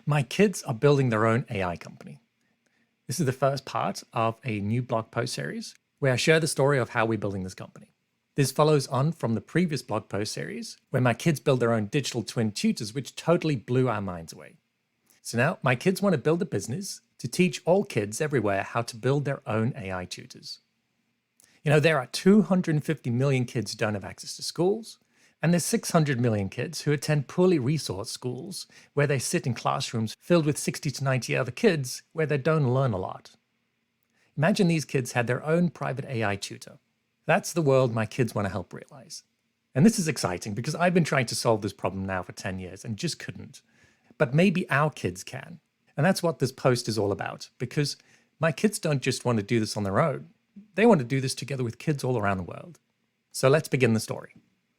My kids are building their own AI company. This is the first part of a new blog post series where I share the story of how we're building this company. This follows on from the previous blog post series where my kids build their own digital twin tutors, which totally blew our minds away. So now my kids want to build a business to teach all kids everywhere how to build their own AI tutors. You know, there are 250 million kids who don't have access to schools, and there's 600 million kids who attend poorly resourced schools where they sit in classrooms filled with 60 to 90 other kids where they don't learn a lot. Imagine these kids had their own private AI tutor. That's the world my kids want to help realize. And this is exciting because I've been trying to solve this problem now for 10 years and just couldn't. But maybe our kids can. And that's what this post is all about, because my kids don't just want to do this on their own. They want to do this together with kids all around the world. So let's begin the story.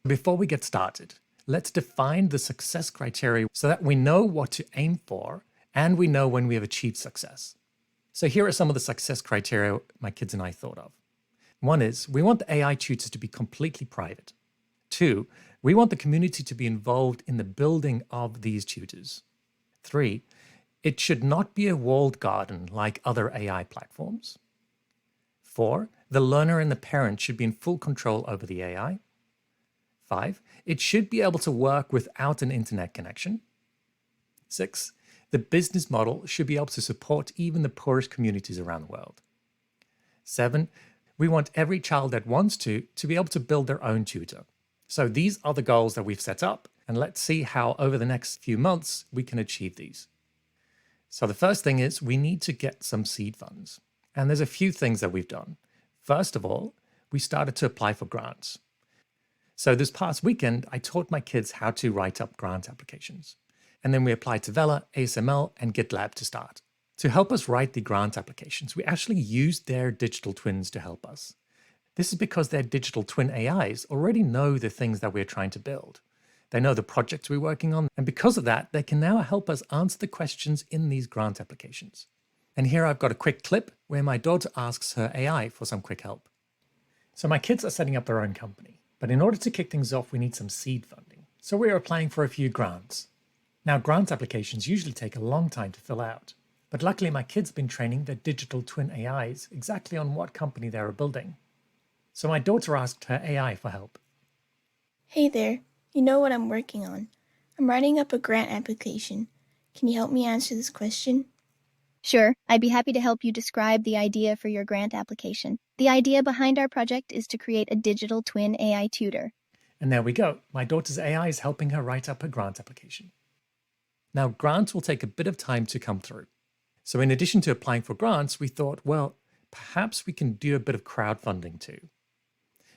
Before we get started, let's define the success criteria so that we know what to aim for and we know when we have achieved success. So here are some of the success criteria my kids and I thought of. One is we want the AI tutors to be completely private. Two, we want the community to be involved in the building of these tutors. Three, it should not be a walled garden like other AI platforms. Four, the learner and the parent should be in full control over the AI. 5, it should be able to work without an internet connection. 6, the business model should be able to support even the poorest communities around the world. 7, we want every child that wants to be able to build their own tutor. So these are the goals that we've set up, and let's see how over the next few months we can achieve these. So the first thing is we need to get some seed funds. And there's a few things that we've done. First of all, we started to apply for grants. So this past weekend, I taught my kids how to write up grant applications. And then we applied to Vela, ASML, and GitLab to start. To help us write the grant applications, we actually used their digital twins to help us. This is because their digital twin AIs already know the things that we're trying to build. They know the projects we're working on, and because of that, they can now help us answer the questions in these grant applications. And here I've got a quick clip where my daughter asks her AI for some quick help. So my kids are setting up their own company. But in order to kick things off, we need some seed funding. So we're applying for a few grants. Now, grant applications usually take a long time to fill out. But luckily, my kids have been training their digital twin AIs exactly on what company they were building. So my daughter asked her AI for help. Hey there, you know what I'm working on. I'm writing up a grant application. Can you help me answer this question? Sure, I'd be happy to help you describe the idea for your grant application. The idea behind our project is to create a digital twin AI tutor. And there we go. My daughter's AI is helping her write up her grant application. Now, grants will take a bit of time to come through. So in addition to applying for grants, we thought, well, perhaps we can do a bit of crowdfunding too.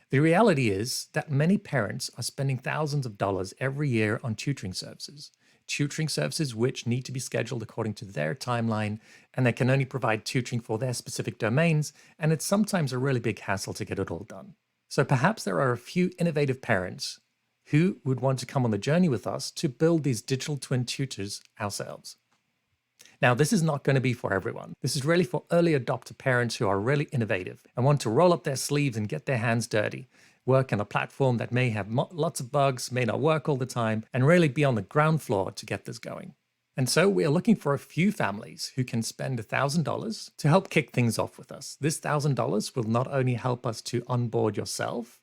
The reality is that many parents are spending thousands of dollars every year on tutoring services which need to be scheduled according to their timeline, and they can only provide tutoring for their specific domains, and it's sometimes a really big hassle to get it all done. So perhaps there are a few innovative parents who would want to come on the journey with us to build these digital twin tutors ourselves. Now, this is not going to be for everyone. This is really for early adopter parents who are really innovative and want to roll up their sleeves and get their hands dirty, work on a platform that may have lots of bugs, may not work all the time, and really be on the ground floor to get this going. And so we are looking for a few families who can spend $1,000 to help kick things off with us. This $1,000 will not only help us to onboard yourself,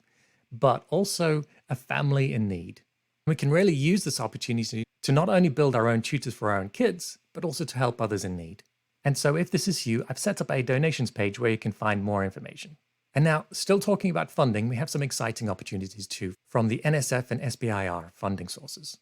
but also a family in need. We can really use this opportunity to not only build our own tutors for our own kids, but also to help others in need. And so if this is you, I've set up a donations page where you can find more information. And now, still talking about funding, we have some exciting opportunities too from the NSF and SBIR funding sources.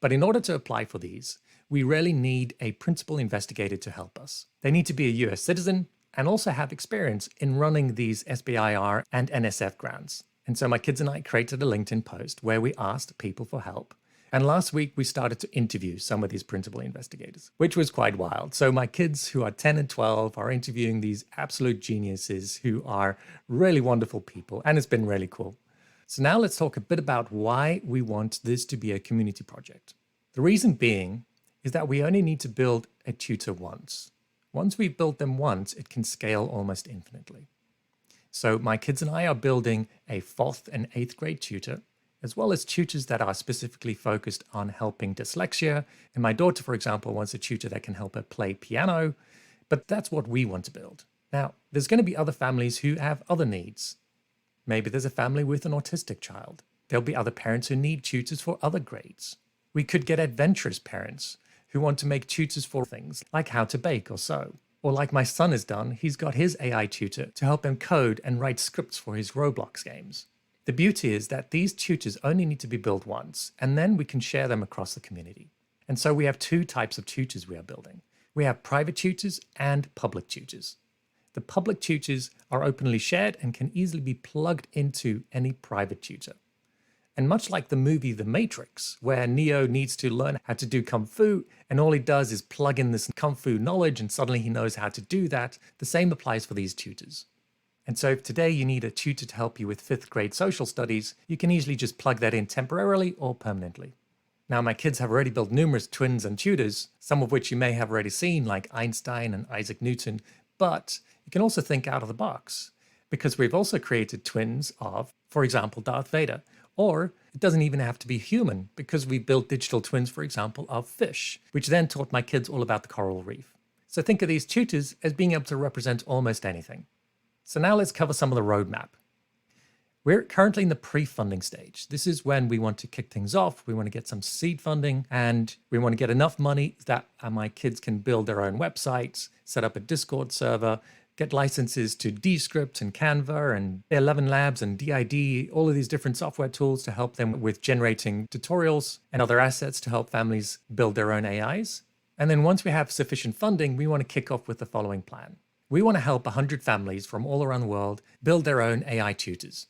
But in order to apply for these, we really need a principal investigator to help us. They need to be a US citizen and also have experience in running these SBIR and NSF grants. And so my kids and I created a LinkedIn post where we asked people for help. And last week, we started to interview some of these principal investigators, which was quite wild. So my kids who are 10 and 12 are interviewing these absolute geniuses who are really wonderful people, and it's been really cool. So now let's talk a bit about why we want this to be a community project. The reason being is that we only need to build a tutor once. Once we've built them once, it can scale almost infinitely. So my kids and I are building a 4th and 8th grade tutor as well as tutors that are specifically focused on helping dyslexia. And my daughter, for example, wants a tutor that can help her play piano, but that's what we want to build. Now, there's going to be other families who have other needs. Maybe there's a family with an autistic child. There'll be other parents who need tutors for other grades. We could get adventurous parents who want to make tutors for things like how to bake or sew. Or like my son has done, he's got his AI tutor to help him code and write scripts for his Roblox games. The beauty is that these tutors only need to be built once, and then we can share them across the community. And so we have two types of tutors we are building. We have private tutors and public tutors. The public tutors are openly shared and can easily be plugged into any private tutor. And much like the movie The Matrix, where Neo needs to learn how to do Kung Fu, and all he does is plug in this Kung Fu knowledge and suddenly he knows how to do that, the same applies for these tutors. And so if today you need a tutor to help you with 5th grade social studies, you can easily just plug that in temporarily or permanently. Now, my kids have already built numerous twins and tutors, some of which you may have already seen, like Einstein and Isaac Newton, but you can also think out of the box, because we've also created twins of, for example, Darth Vader. Or it doesn't even have to be human, because we built digital twins, for example, of fish, which then taught my kids all about the coral reef. So think of these tutors as being able to represent almost anything. So now let's cover some of the roadmap. We're currently in the pre-funding stage. This is when we want to kick things off. We want to get some seed funding, and we want to get enough money that my kids can build their own websites, set up a Discord server, get licenses to Descript and Canva and 11 Labs and DID, all of these different software tools to help them with generating tutorials and other assets to help families build their own AIs. And then once we have sufficient funding, we want to kick off with the following plan. We want to help 100 families from all around the world build their own AI tutors.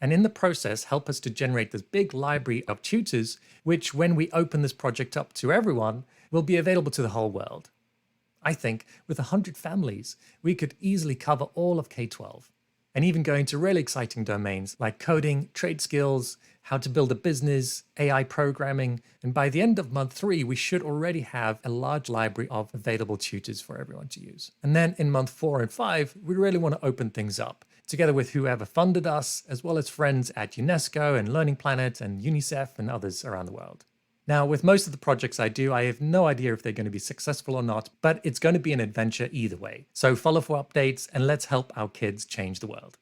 And in the process, help us to generate this big library of tutors, which when we open this project up to everyone, will be available to the whole world. I think with 100 families, we could easily cover all of K-12 and even go into really exciting domains like coding, trade skills, how to build a business, AI programming. And by the end of month 3, we should already have a large library of available tutors for everyone to use. And then in month 4 and 5, we really want to open things up together with whoever funded us, as well as friends at UNESCO and Learning Planet and UNICEF and others around the world. Now, with most of the projects I do, I have no idea if they're going to be successful or not, but it's going to be an adventure either way. So follow for updates and let's help our kids change the world.